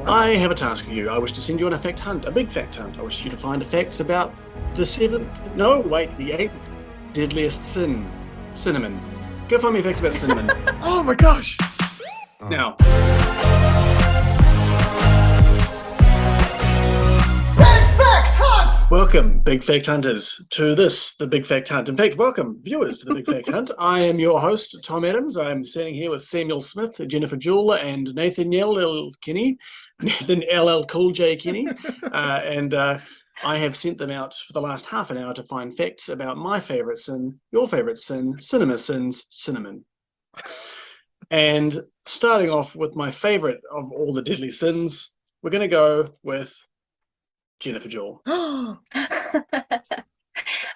I have a task for you. I wish to send you on a fact hunt, a big fact hunt. I wish you to find facts about the eighth deadliest sin, cinnamon. Go find me facts about cinnamon. Oh my gosh! Now, Big Fact Hunt! welcome, Big Fact Hunters, to the Big Fact Hunt. In fact, welcome, viewers, to the Big Fact Hunt. I am your host, Thom Adams. I'm sitting here with Samuel Smith, Jennifer Jewell, and Nathan Kenny, Nathan LL Cool J Kenny, and I have sent them out for the last half an hour to find facts about my favourite sin, your favourite sin, cinema sins, cinnamon. And starting off with my favourite of all the deadly sins, we're going to go with Jennifer Jewell.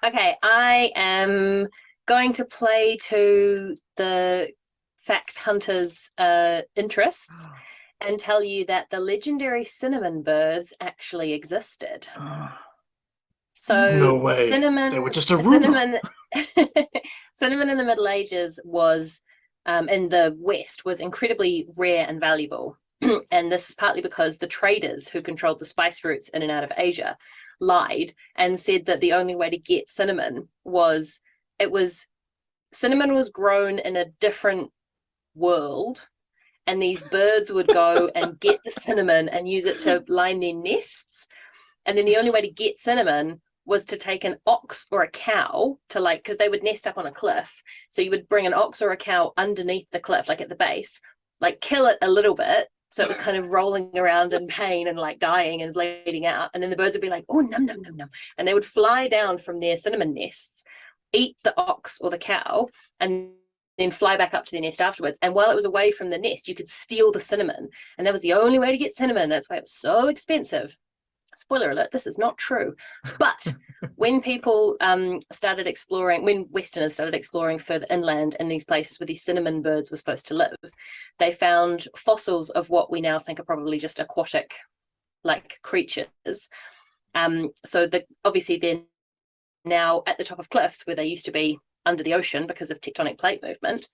Okay, I am going to play to the fact hunters' interests and tell you that the legendary cinnamon birds actually existed. So No way. cinnamon, They were just a rumor. cinnamon in the Middle Ages was in the West was incredibly rare and valuable. And this is partly because the traders who controlled the spice routes in and out of Asia lied and said that the only way to get cinnamon was cinnamon was grown in a different world, and these birds would go and get the cinnamon and use it to line their nests. And then the only way to get cinnamon was to take an ox or a cow to, like, because they would nest up on a cliff. So you would bring an ox or a cow underneath the cliff, like at the base, like kill it a little bit. So it was kind of rolling around in pain and like dying and bleeding out. And then the birds would be like, oh, num, num, num, num. And they would fly down from their cinnamon nests, eat the ox or the cow, and then fly back up to their nest afterwards. And while it was away from the nest, you could steal the cinnamon. And that was the only way to get cinnamon. That's why it was so expensive. Spoiler alert, this is not true. But when people started exploring, when Westerners started exploring further inland in these places where these cinnamon birds were supposed to live, they found fossils of what we now think are probably just aquatic like creatures. So obviously they're now at the top of cliffs where they used to be under the ocean because of tectonic plate movement.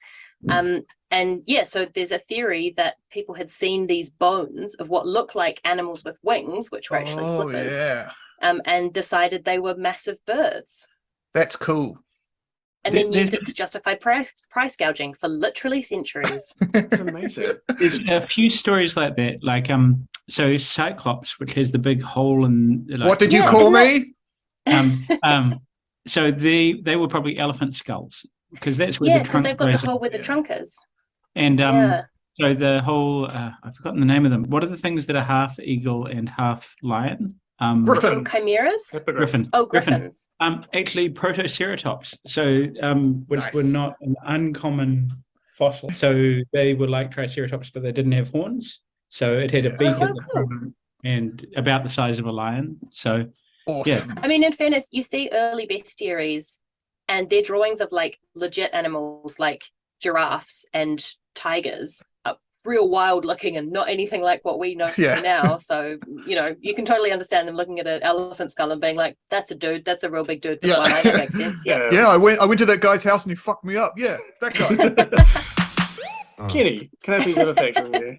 And yeah, so there's a theory that people had seen these bones of what look like animals with wings, which were actually flippers, and decided they were massive birds. That's cool. And then used it to justify price gouging for literally centuries. That's amazing. There's a few stories like that, like so Cyclops, which has the big hole in. Like, what did you call me? So they were probably elephant skulls, because that's where the trunk. Because they've got the hole where the trunk is. And so the whole I've forgotten the name of them. What are the things that are half eagle and half lion? Griffin. Chimeras? Griffin. Oh, griffins. Actually protoceratops. So which were not an uncommon fossil. So they were like triceratops, but they didn't have horns. So it had a beak at the front and about the size of a lion. So awesome. Yeah. I mean, in fairness, you see early bestiaries and their drawings of like legit animals like giraffes and tigers are real wild looking and not anything like what we know now. So, you know, you can totally understand them looking at an elephant skull and being like, that's a dude, that's a real big dude. Yeah. That makes sense. Yeah. Yeah, I went to that guy's house and he fucked me up. Yeah, that guy. Kenny, can I please have a fact from you?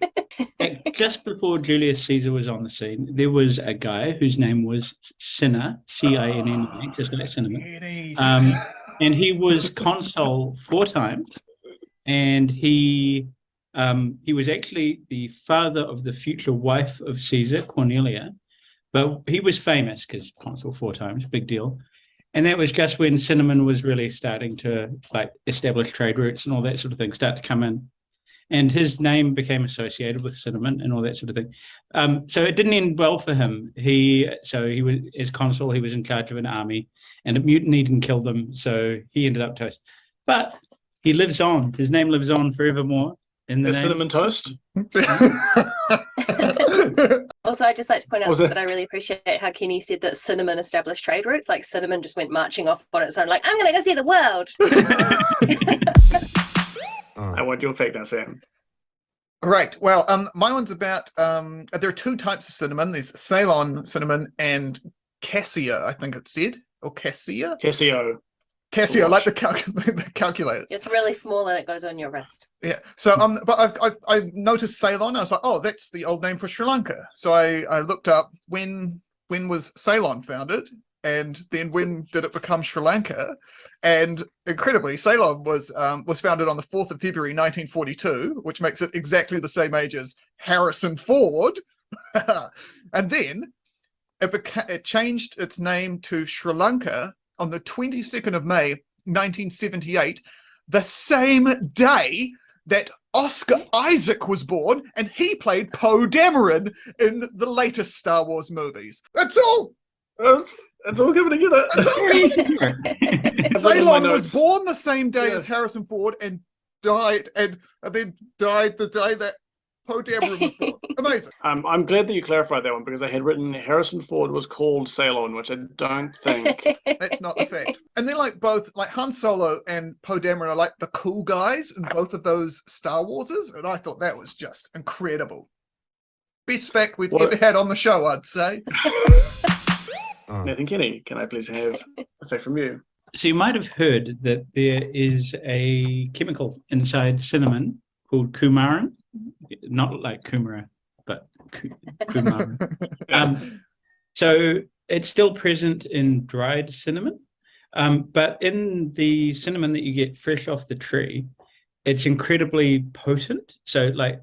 Just before Julius Caesar was on the scene, there was a guy whose name was Cinna, Cinna, just like cinnamon. And he was consul 4 times, and he was actually the father of the future wife of Caesar, Cornelia. But he was famous because consul 4 times, big deal. And that was just when cinnamon was really starting to like establish trade routes and all that sort of thing, start to come in. And his name became associated with cinnamon and all that sort of thing. So it didn't end well for him. He was, as consul, he was in charge of an army, and it mutinied and killed them. So he ended up toast. But he lives on. His name lives on forevermore in the name. Cinnamon toast. Also, I'd just like to point out that I really appreciate how Kenny said that cinnamon established trade routes. Like cinnamon just went marching off on its own, like, I'm going to go see the world. I want your fact now, Sam. Right. Well, my one's about there are 2 types of cinnamon. There's Ceylon cinnamon and cassia, I think it said, or cassia. Cassio. Casio, like watch. the calculators. It's really small and it goes on your wrist. Yeah. So but I noticed Ceylon. I was like, oh, that's the old name for Sri Lanka. So I looked up when was Ceylon founded, and then when did it become Sri Lanka? And incredibly, Ceylon was founded on the 4th of February 1942, which makes it exactly the same age as Harrison Ford. And then it changed its name to Sri Lanka on the 22nd of May 1978, the same day that Oscar Isaac was born, and he played Poe Dameron in the latest Star Wars movies. That's all. It's all coming together. Ceylon was born the same day Yeah. as Harrison Ford and died, and then died the day that Poe Dameron was born. Amazing. I'm glad that you clarified that one, because I had written Harrison Ford was called Ceylon, which I don't think. That's not the fact. And they're like both, like Han Solo and Poe Dameron are like the cool guys in both of those Star Warses, and I thought that was just incredible. Best fact we've ever had on the show, I'd say. Nathan Kenny, can I please have a fact from you? So you might have heard that there is a chemical inside cinnamon called coumarin, not like kumara, but coumarin. So it's still present in dried cinnamon, but in the cinnamon that you get fresh off the tree, it's incredibly potent. So like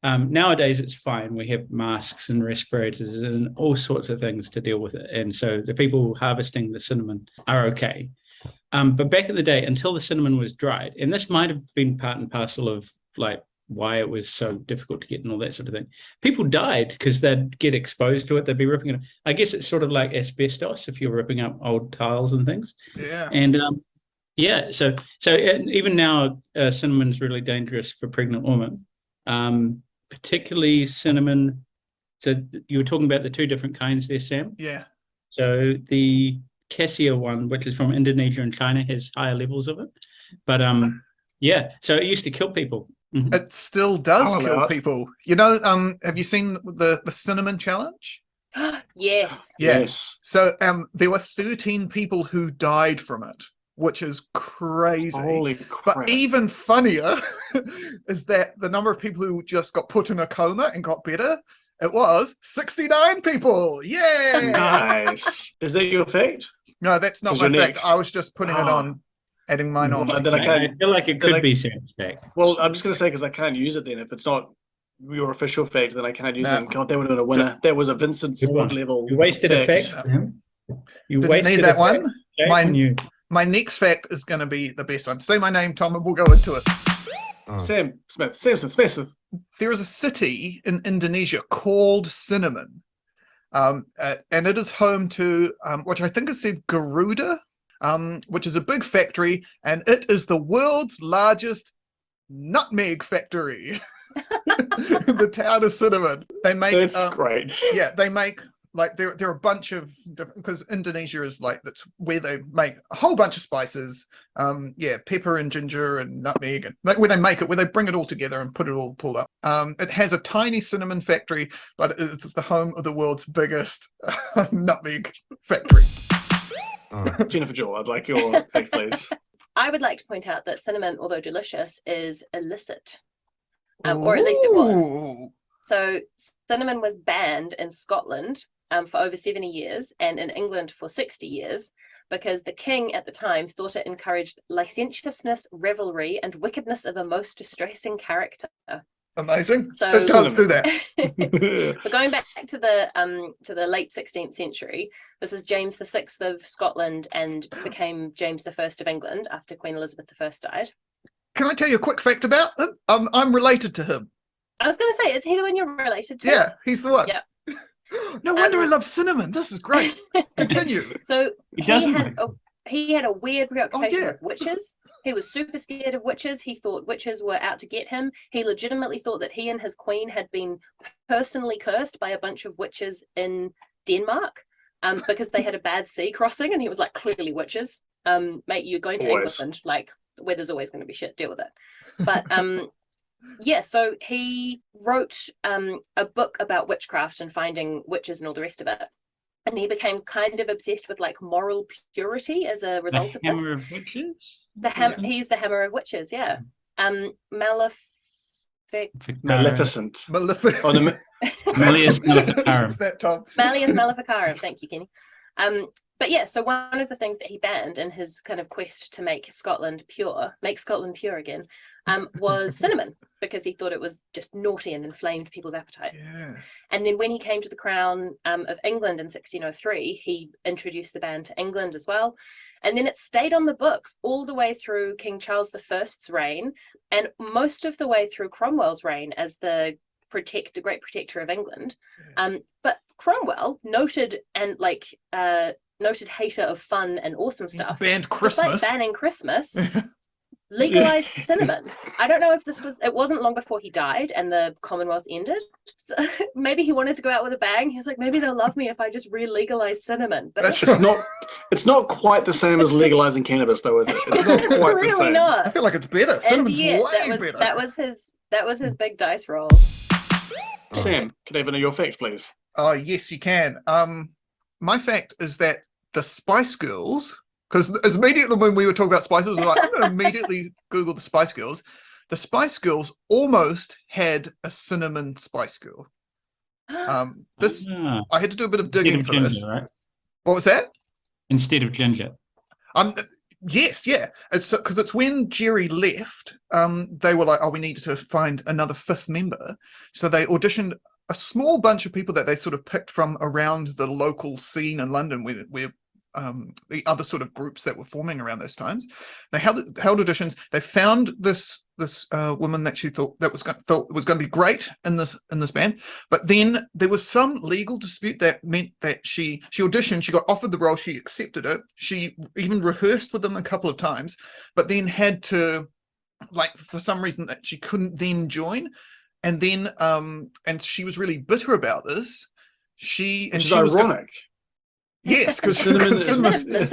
nowadays it's fine. We have masks and respirators and all sorts of things to deal with it. And so the people harvesting the cinnamon are okay. But back in the day, until the cinnamon was dried, and this might have been part and parcel of like why it was so difficult to get and all that sort of thing. People died because they'd get exposed to it. They'd be ripping it. I guess it's sort of like asbestos if you're ripping up old tiles and things. Yeah. And yeah, so even now, cinnamon's really dangerous for pregnant women, particularly cinnamon. So you were talking about the two different kinds there, Sam. Yeah. So the cassia one, which is from Indonesia and China, has higher levels of it. But yeah, so it used to kill people. Mm-hmm. It still does Oh, kill wow. people. You know, have you seen the cinnamon challenge? Yes. Yeah. Yes. So there were 13 people who died from it, which is crazy. Holy crap. But even funnier is that the number of people who just got put in a coma and got better, it was 69 people. Yeah. Nice. Is that your fact? No, that's not 'Cause my you're fact. next. I was just putting it Oh. on, adding mine on. Well, then I I can't. feel like it then could I- be Sam's fact. Well, I'm just going to say, because I can't use it then. If it's not your official fact, then I can't use No. it. God, that would have been a winner. That was a Vincent Good Ford one. level. You wasted a fact, fact. Sam. You Didn't wasted need a that fact, one. Jake, Mine- on you. My next fact is going to be the best one. Say my name, Tom, and we'll go into it. Sam Smith. There is a city in Indonesia called Cinnamon, and it is home to which I think is said Garuda, which is a big factory, and it is the world's largest nutmeg factory. The town of Cinnamon. They make That's great. yeah, they make like there are a bunch of different, because Indonesia is like that's where they make a whole bunch of spices, yeah, pepper and ginger and nutmeg, and like where they make it, where they bring it all together and put it all pulled up. It has a tiny cinnamon factory, but it's the home of the world's biggest nutmeg factory. Jennifer Jewell, I'd like your fact, please. I would like to point out that cinnamon, although delicious, is illicit, or at least it was. Ooh. So cinnamon was banned in Scotland for over 70 years and in England for 60 years because the king at the time thought it encouraged licentiousness, revelry, and wickedness of a most distressing character. Amazing. So- It does do that. But going back to the late 16th century, this is James VI of Scotland and became James I of England after Queen Elizabeth I died. Can I tell you a quick fact about him? I'm related to him. I was going to say, is he the one you're related to? Yeah, he's the one. Yeah. No wonder I love cinnamon. This is great. Continue. So He doesn't he had a weird preoccupation yeah. with witches. He was super scared of witches. He thought witches were out to get him. He legitimately thought that he and his queen had been personally cursed by a bunch of witches in Denmark because they had a bad sea crossing. And he was like, clearly witches. Mate, you're going to Always. England. Like, the weather's always going to be shit. Deal with it. But yeah, so he wrote a book about witchcraft and finding witches and all the rest of it. and he became kind of obsessed with like moral purity as a result The of this. Hammer of Witches? He's the Hammer of Witches, yeah. Maleficent. Maleficent. Oh, Malleus Maleficarum. Is that Tom? Malleus Maleficarum, thank you, Kenny. But yeah, so one of the things that he banned in his kind of quest to make Scotland pure again, was cinnamon, because he thought it was just naughty and inflamed people's appetites. Yeah. And then when he came to the crown of England in 1603, he introduced the ban to England as well. And then it stayed on the books all the way through King Charles I's reign, and most of the way through Cromwell's reign as the great protector of England. But Cromwell, noted hater of fun and awesome stuff, Banned Christmas. despite banning Christmas, legalized cinnamon. I don't know if it wasn't long before he died and the Commonwealth ended. So maybe he wanted to go out with a bang. He was like, maybe they'll love me if I just re-legalize cinnamon. But That's it's not quite the same as legalizing cannabis, though, is it? It's not it's quite really the same. not. I feel like it's better. And Cinnamon's yet, way better. that was his big dice roll. Sam, could I have your facts, please? Oh, yes, you can. My fact is that the Spice Girls, because immediately when we were talking about spices, I was like, I'm going to immediately Google the Spice Girls. The Spice Girls almost had a cinnamon Spice Girl. I had to do a bit of digging for ginger, this. right? What was that? Instead of ginger. Yes, yeah. It's because it's when Jerry left, they were like, oh, we need to find another fifth member. So they auditioned a small bunch of people that they sort of picked from around the local scene in London, where the other sort of groups that were forming around those times. They held auditions. They found this woman that she thought was going to be great in this band, but then there was some legal dispute that meant that she auditioned, she got offered the role, she accepted it, she even rehearsed with them a couple of times, but then had to, like, for some reason that she couldn't then join, and then and she was really bitter about this. Which is ironic. Yes, because Cinnamon's so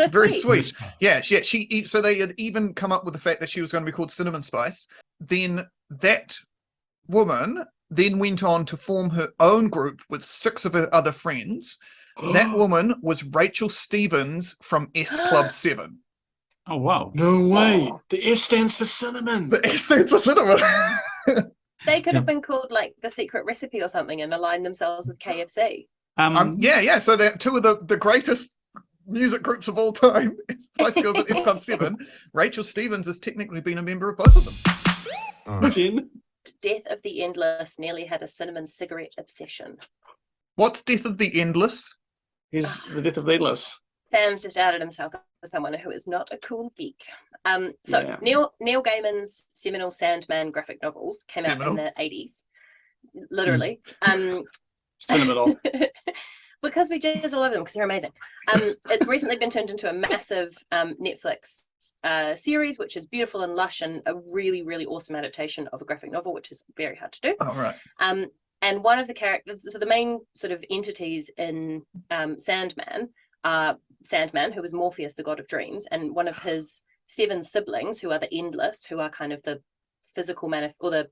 very sweet. sweet. Yeah, so they had even come up with the fact that she was going to be called Cinnamon Spice. Then that woman then went on to form her own group with 6 of her other friends. That woman was Rachel Stevens from S Club 7. Oh, wow. No way. The S stands for cinnamon. The S stands for cinnamon. They could have been called like The Secret Recipe or something and aligned themselves with KFC. Yeah. So they're 2 of the greatest music groups of all time. Spice Girls at S Club 7. Rachel Stevens has technically been a member of both of them. Jen? Death of the Endless nearly had a cinnamon cigarette obsession. What's Death of the Endless? Here's the Death of the Endless. Sam's just outed himself as someone who is not a cool geek. Yeah. Neil Gaiman's seminal Sandman graphic novels came out in the 80s. Literally. Cinnamon. Because we jizz all over them because they're amazing. It's recently been turned into a massive Netflix series, which is beautiful and lush and a really, really awesome adaptation of a graphic novel, which is very hard to do. Oh, right. And one of the characters, so the main sort of entities in Sandman are Sandman, who is Morpheus, the god of dreams, and one of his 7 siblings, who are the Endless, who are kind of the physical or the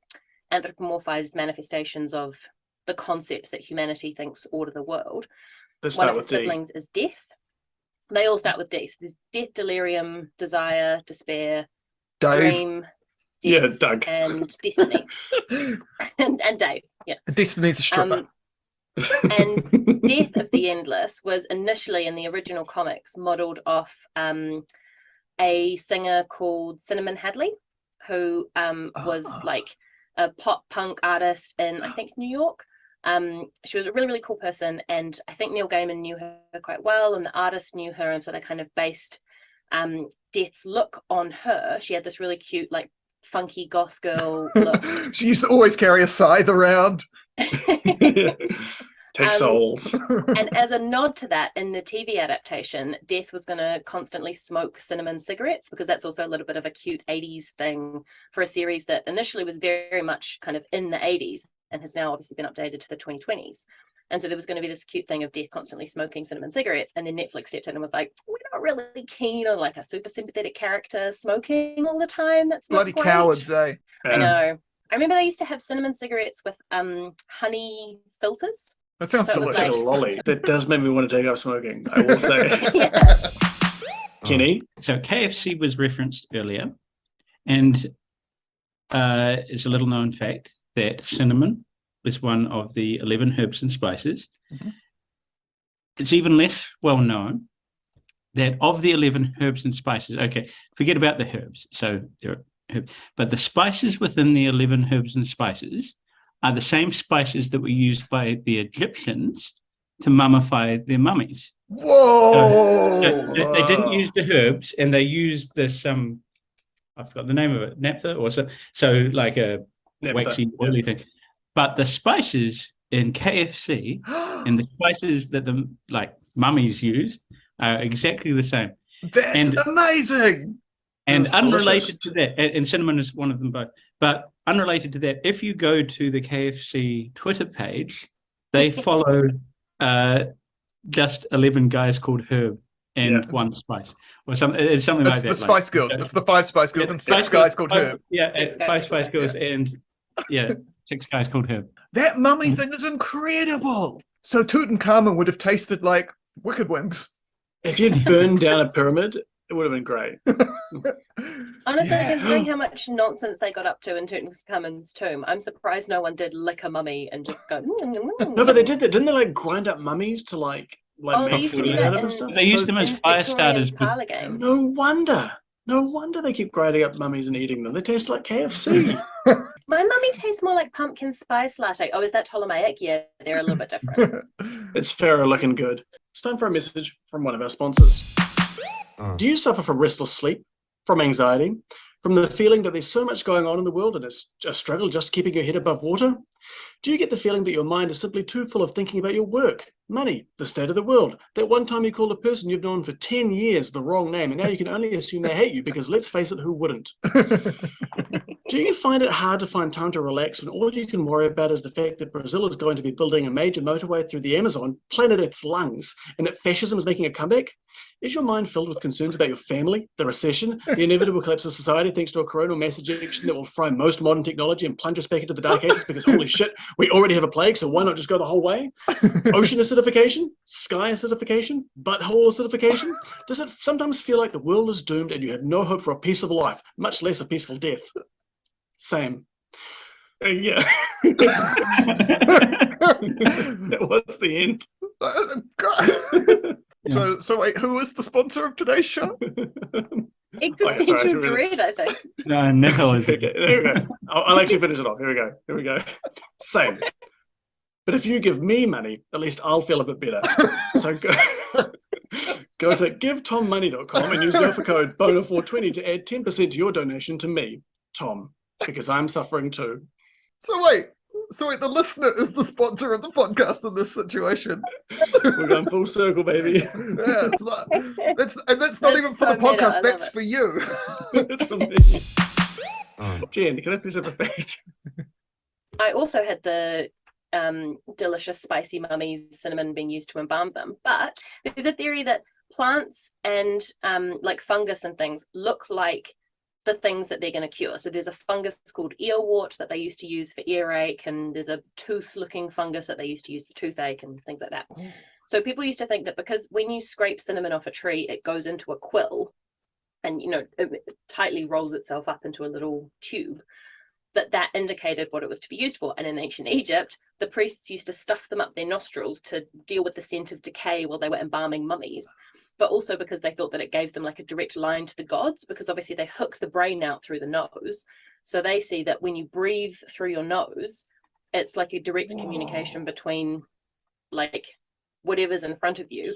anthropomorphized manifestations of the concepts that humanity thinks order the world. One of his siblings is Death. They all start with D. So there's Death, Delirium, Desire, Despair, Dave. Dream, Death, Doug. and Destiny. and Dave, yeah. Destiny's a stripper. And Death of the Endless was initially in the original comics modeled off a singer called Cinnamon Hadley, who was like a pop punk artist in, I think, New York. She was a really, really cool person, and I think Neil Gaiman knew her quite well, and the artist knew her, and so they kind of based Death's look on her. She had this really cute, like, funky goth girl look. She used to always carry a scythe around. Take souls. And as a nod to that, in the TV adaptation, Death was going to constantly smoke cinnamon cigarettes, because that's also a little bit of a cute 80s thing for a series that initially was very much kind of in the 80s and has now obviously been updated to the 2020s. And so there was going to be this cute thing of Death constantly smoking cinnamon cigarettes, and then Netflix stepped in and was like, we're not really keen on like a super sympathetic character smoking all the time. That's Bloody not great. cowards, eh? I know. I remember they used to have cinnamon cigarettes with honey filters. That sounds So it was Get a delicious. lolly. That does make me want to take up smoking, I will say. Yeah. Kenny? So KFC was referenced earlier, and it's a little known fact that cinnamon is one of the 11 herbs and spices. Mhm. It's even less well known that of the 11 herbs and spices, okay, forget about the herbs. So there are herbs, but the spices within the 11 herbs and spices are the same spices that were used by the Egyptians to mummify their mummies. Whoa! They didn't Wow. use the herbs, and they used this I forgot the name of it, naphtha or so like a Naphtha, waxy yeah. oily thing. But the spices in KFC and the spices that the like mummies used are exactly the same. That's And amazing. and That's delicious. unrelated to that, and cinnamon is one of them both. But unrelated to that, if you go to the KFC Twitter page, they follow just 11 guys called Herb and Yeah. one spice, or something. It's something It's like the that. Spice Girls. It's the 5 Spice Girls and 6 guys called Herb. Yeah, 6 guys five called Spice Herb. Girls and 6 guys called Herb. That mummy thing is incredible. So Tutankhamun would have tasted like wicked wings. If you'd burned down a pyramid, it would have been great. Honestly, Yeah. considering how much nonsense they got up to in Tutankhamun's tomb, I'm surprised no one did lick a mummy and just go. No, but they did that. Didn't they like grind up mummies to like Oh, they make used to food do out that of and in- stuff? They used them as In fire Victorian starters. parlor games. No wonder. No wonder they keep grinding up mummies and eating them. They taste like KFC. My mummy tastes more like pumpkin spice latte. Oh, is that Ptolemaic? Yeah, they're a little bit different. It's fairer looking good. It's time for a message from one of our sponsors. Do you suffer from restless sleep, from anxiety, from the feeling that there's so much going on in the world and it's a struggle just keeping your head above water? Do you get the feeling that your mind is simply too full of thinking about your work, money, the state of the world, that one time you called a person you've known for 10 years the wrong name and now you can only assume they hate you because let's face it, who wouldn't? Do you find it hard to find time to relax when all you can worry about is the fact that Brazil is going to be building a major motorway through the Amazon, planet Earth's lungs, and that fascism is making a comeback? Is your mind filled with concerns about your family, the recession, the inevitable collapse of society thanks to a coronal mass ejection that will fry most modern technology and plunge us back into the dark ages because holy shit, we already have a plague, so why not just go the whole way? Ocean acidification, sky acidification, butthole acidification? Does it sometimes feel like the world is doomed and you have no hope for a peaceful life, much less a peaceful death? Same. Yeah. That was the end. That is great. So wait, who is the sponsor of today's show? Existential dread, I think. No, Nico is. Okay, there we go. I'll actually finish it off. Here we go. Here we go. Same. But if you give me money, at least I'll feel a bit better. So go to givetommoney.com and use the offer code BONA420 to add 10% to your donation to me, Tom, because I'm suffering too. So wait, the listener is the sponsor of the podcast in this situation. We're going full circle, baby. Yeah, it's not, that's not That's even for so the meta, I podcast. love That's it. for you. It's for me. Jen, can I please have a fact? I also had the delicious spicy mummies cinnamon being used to embalm them, but there's a theory that plants and like fungus and things look like the things that they're going to cure. So there's a fungus called earwort that they used to use for earache, and there's a tooth-looking fungus that they used to use for toothache and things like that. So people used to think that because when you scrape cinnamon off a tree, it goes into a quill and, it tightly rolls itself up into a little tube, that indicated what it was to be used for. And in ancient Egypt, the priests used to stuff them up their nostrils to deal with the scent of decay while they were embalming mummies, but also because they thought that it gave them like a direct line to the gods, because obviously they hook the brain out through the nose. So they see that when you breathe through your nose, it's like a direct communication between like whatever's in front of you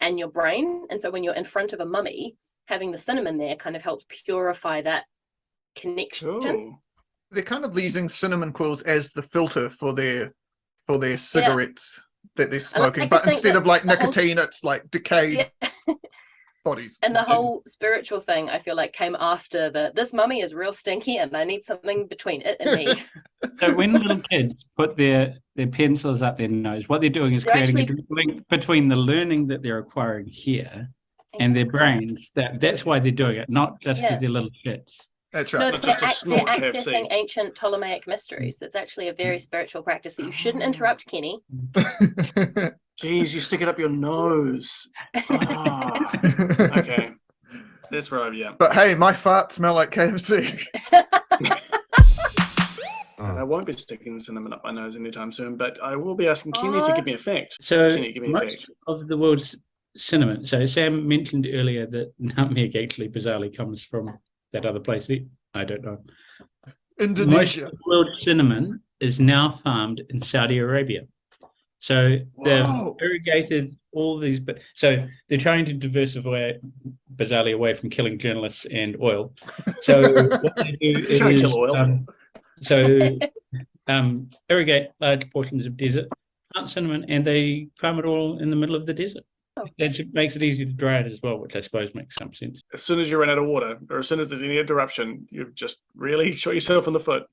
and your brain. And so when you're in front of a mummy, having the cinnamon there kind of helps purify that connection. Oh. They're kind of using cinnamon quills as the filter for their cigarettes that they're smoking, like to but think instead that of like the whole nicotine, it's like decayed bodies. And the whole spiritual thing, I feel like, came after this mummy is real stinky and I need something between it and me. So when little kids put their pencils up their nose, what they're doing is They're creating a actually- direct link between the learning that they're acquiring here and their brains. That's why they're doing it, not just because they're little shits. That's No, right. Just a they're snort accessing KFC. ancient Ptolemaic mysteries. That's actually a very spiritual practice that you shouldn't interrupt, Kenny. Jeez, you stick it up your nose. Ah, okay. That's right, yeah. But hey, my farts smell like KFC. And I won't be sticking cinnamon up my nose anytime soon, but I will be asking Kenny to give me a fact. So Kenny, give me a most fact. of the world's cinnamon. So Sam mentioned earlier that nutmeg actually bizarrely comes from that other place. I don't know. Most Indonesia. of the world's cinnamon is now farmed in Saudi Arabia. So they've Whoa. irrigated all these, but so they're trying to diversify bizarrely away from killing journalists and oil. So what they do You can't is kill oil. irrigate large portions of desert, plant cinnamon, and they farm it all in the middle of the desert. It makes it easy to dry it as well, which I suppose makes some sense. As soon as you run out of water, or as soon as there's any interruption, you've just really shot yourself in the foot.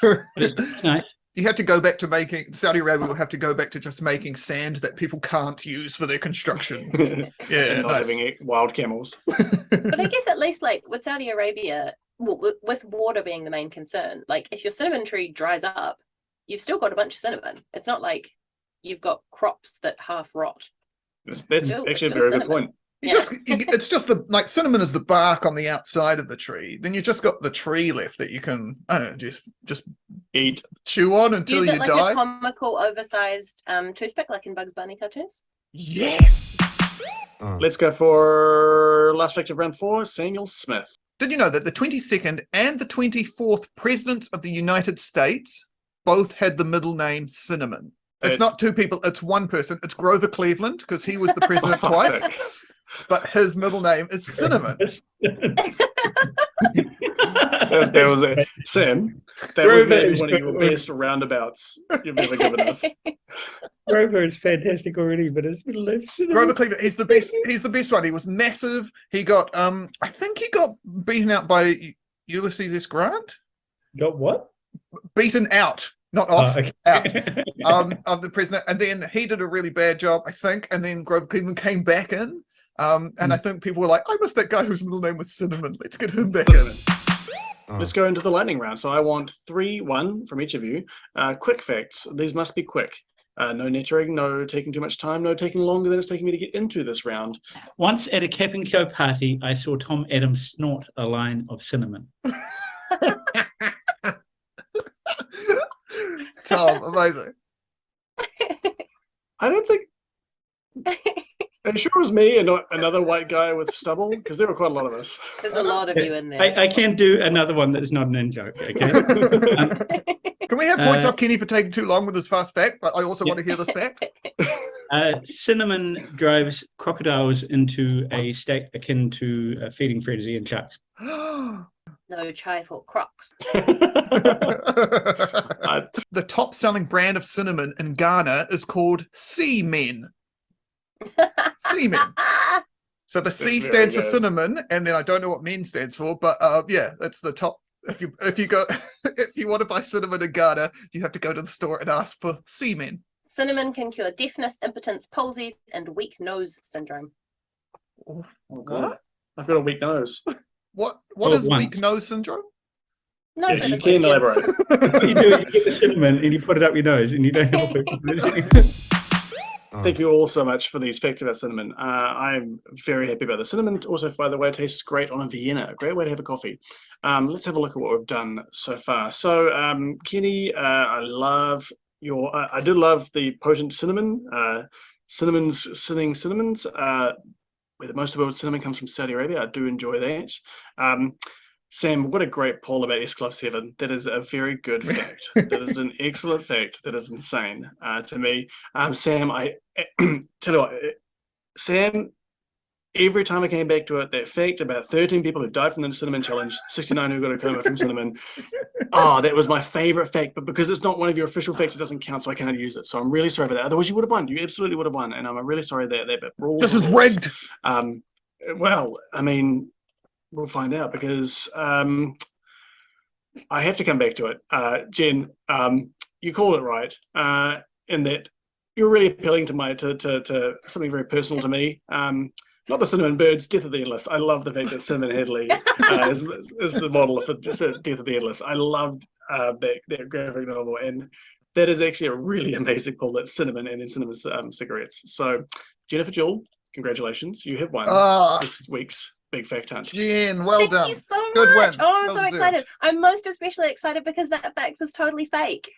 But it's nice. You have to go back to making, Saudi Arabia will have to go back to just making sand that people can't use for their construction. Yeah, And not nice. having wild camels. But I guess at least like with Saudi Arabia, with water being the main concern, like if your cinnamon tree dries up, you've still got a bunch of cinnamon. It's not like you've got crops that half rot. That's Still- actually still a very good cinnamon. point. Yeah. It's just the, like, cinnamon is the bark on the outside of the tree. Then you just got the tree left that you can, I don't know, just Eat. chew on until Use you it like die. a comical, oversized toothpick, like in Bugs Bunny cartoons. Yes. Let's go for last fact of round 4, Samuel Smith. Did you know that the 22nd and the 24th presidents of the United States both had the middle name Cinnamon? It's not two people, it's one person. It's Grover Cleveland, because he was the president twice, but his middle name is Cinnamon. That was it. Sam, that was maybe one of your best roundabouts you've ever given us. Grover is fantastic already, but his middle name's cinnamon. Grover Cleveland, he's the best. He's the best one. He was massive. He got, I think he got beaten out by Ulysses S. Grant. Got what? Beaten out, not off, okay. out. Of the president, and then he did a really bad job, I think. And then Grover Cleveland came back in, and I think people were like, "I miss that guy whose middle name was Cinnamon. Let's get him back in." Let's go into the lightning round. So I want 1 from each of you. Quick facts. These must be quick. No nettering, no taking too much time, no taking longer than it's taking me to get into this round. Once at a capping show party, I saw Thom Adams snort a line of cinnamon. Tom, amazing. I don't think. Are you sure it was me and not another white guy with stubble? Because there were quite a lot of us. There's a lot of you in there. I can do another one that's not an in-joke, okay? Can we have points off Kenny for taking too long with his fast fact? But I also Yeah. want to hear this fact. Cinnamon drives crocodiles into a state akin to a feeding frenzy in sharks. No chai for Crocs. The top selling brand of cinnamon in Ghana is called Seamen. Seamen. So the C That's very stands for good. cinnamon, and then I don't know what men stands for, but yeah, that's the top. If you go if you want to buy cinnamon in Ghana, you have to go to the store and ask for Seamen. Cinnamon can cure deafness, impotence, palsies, and weak nose syndrome. What? I've got a weak nose. What All is at weak once. nose syndrome? No Yes, further you can questions. elaborate. What you do is you get the cinnamon and you put it up your nose and you don't have a Thank you all so much for these facts about cinnamon. I'm very happy about the cinnamon. Also, by the way, it tastes great on a Vienna. A great way to have a coffee. Let's have a look at what we've done so far. So, Kenny, I love your. I do love the potent cinnamon. Cinnamons. Where the most of the world's cinnamon comes from Saudi Arabia. I do enjoy that. Sam, what a great poll about S Club 7. That is a very good fact. That is an excellent fact. That is insane to me. Sam, I tell you what, Sam, every time I came back to it, that fact about 13 people who died from the cinnamon challenge, 69 who got a coma from cinnamon. Oh, that was my favorite fact, but because it's not one of your official facts, it doesn't count, so I can't use it. So I'm really sorry for that. Otherwise, you would have won. You absolutely would have won, and I'm really sorry that rules. This is rules. rigged. Well, I mean, we'll find out because I have to come back to it. Jen, you called it right in that you're really appealing to something very personal to me. not the Cinnamon Birds, Death of the Endless. I love the fact that Cinnamon Headley is the model for Death of the Endless. I loved that graphic novel, and that is actually a really amazing pull. That Cinnamon and then Cinnamon cigarettes. So, Jennifer Jewell, congratulations, you have won this week's Big Fact Hunt. Jen, well Thank done. you so much. Good win. Oh, I'm Well so deserved. excited. I'm most especially excited because that fact was totally fake.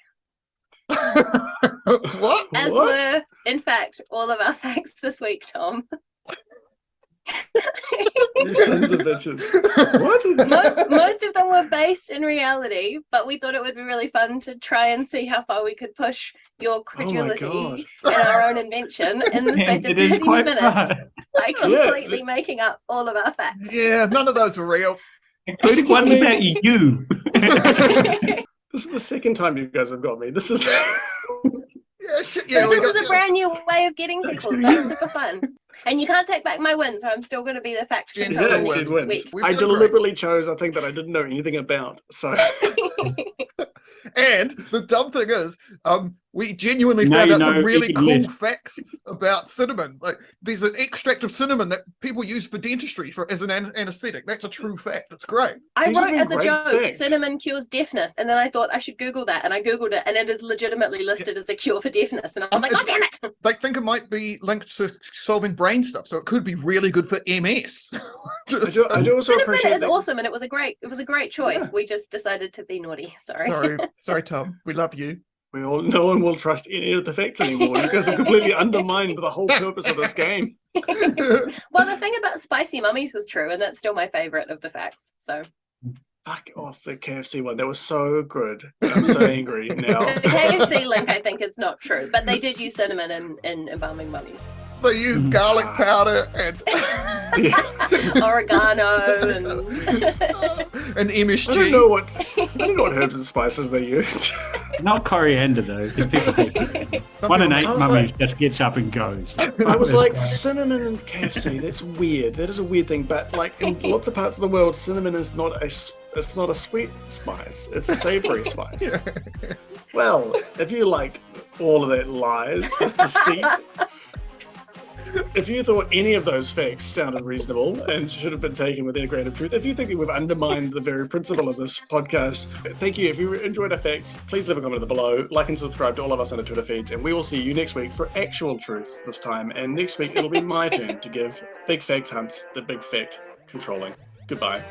What? As What? were, in fact, all of our facts this week, Tom. You sons of bitches. What? Most of them were based in reality, but we thought it would be really fun to try and see how far we could push your credulity God. and our own invention in the space of It is 30 quite minutes fun, by completely making up all of our facts. Yeah, none of those were real. including one I mean- about you. This is the second time you guys have got me. This is. Yeah, shit, yeah. But we this got is a you. brand new way of getting people, so it's super fun. And you can't take back my win, so I'm still going to be the fact Jen controller still next wins. week. We've I done great. deliberately chose a thing that I didn't know anything about. So And the dumb thing is, we genuinely Now found you out some know really even cool less. facts about cinnamon. Like, there's an extract of cinnamon that people use for dentistry as an anesthetic. That's a true fact. It's great. I These have wrote been as a great joke, facts. cinnamon cures deafness, and then I thought I should Google that, and I Googled it, and it is legitimately listed as a cure for deafness, and I was like, oh, damn it! They think it might be linked to solving brain stuff, so it could be really good for MS. I do also Cinnamon appreciate is that. awesome, and it was a great choice. Yeah. We just decided to be naughty. Sorry. Sorry, Tom. We love you. No one will trust any of the facts anymore. You guys have completely undermined the whole purpose of this game. Well, the thing about spicy mummies was true, and that's still my favorite of the facts. So Fuck off the KFC one. That was so good. I'm so angry now. the KFC link, I think, is not true, but they did use cinnamon in embalming mummies, They used garlic powder and oregano, and and MSG. I don't know what herbs and spices they used. Not coriander though. 'cause people think Some one in people- eight I was mummies just gets up and goes. I was like, cinnamon and KFC, that's weird. That is a weird thing. But like in lots of parts of the world, cinnamon is not it's not a sweet spice. It's a savory spice. Well, if you liked all of that lies, this deceit, if you thought any of those facts sounded reasonable and should have been taken with their grain of truth, if you think that we've undermined the very principle of this podcast, thank you. If you enjoyed our facts, please leave a comment below, like and subscribe to all of us on the Twitter feeds, and we will see you next week for actual truths this time. And next week, it'll be my turn to give Big Fact Hunts the Big Fact controlling. Goodbye.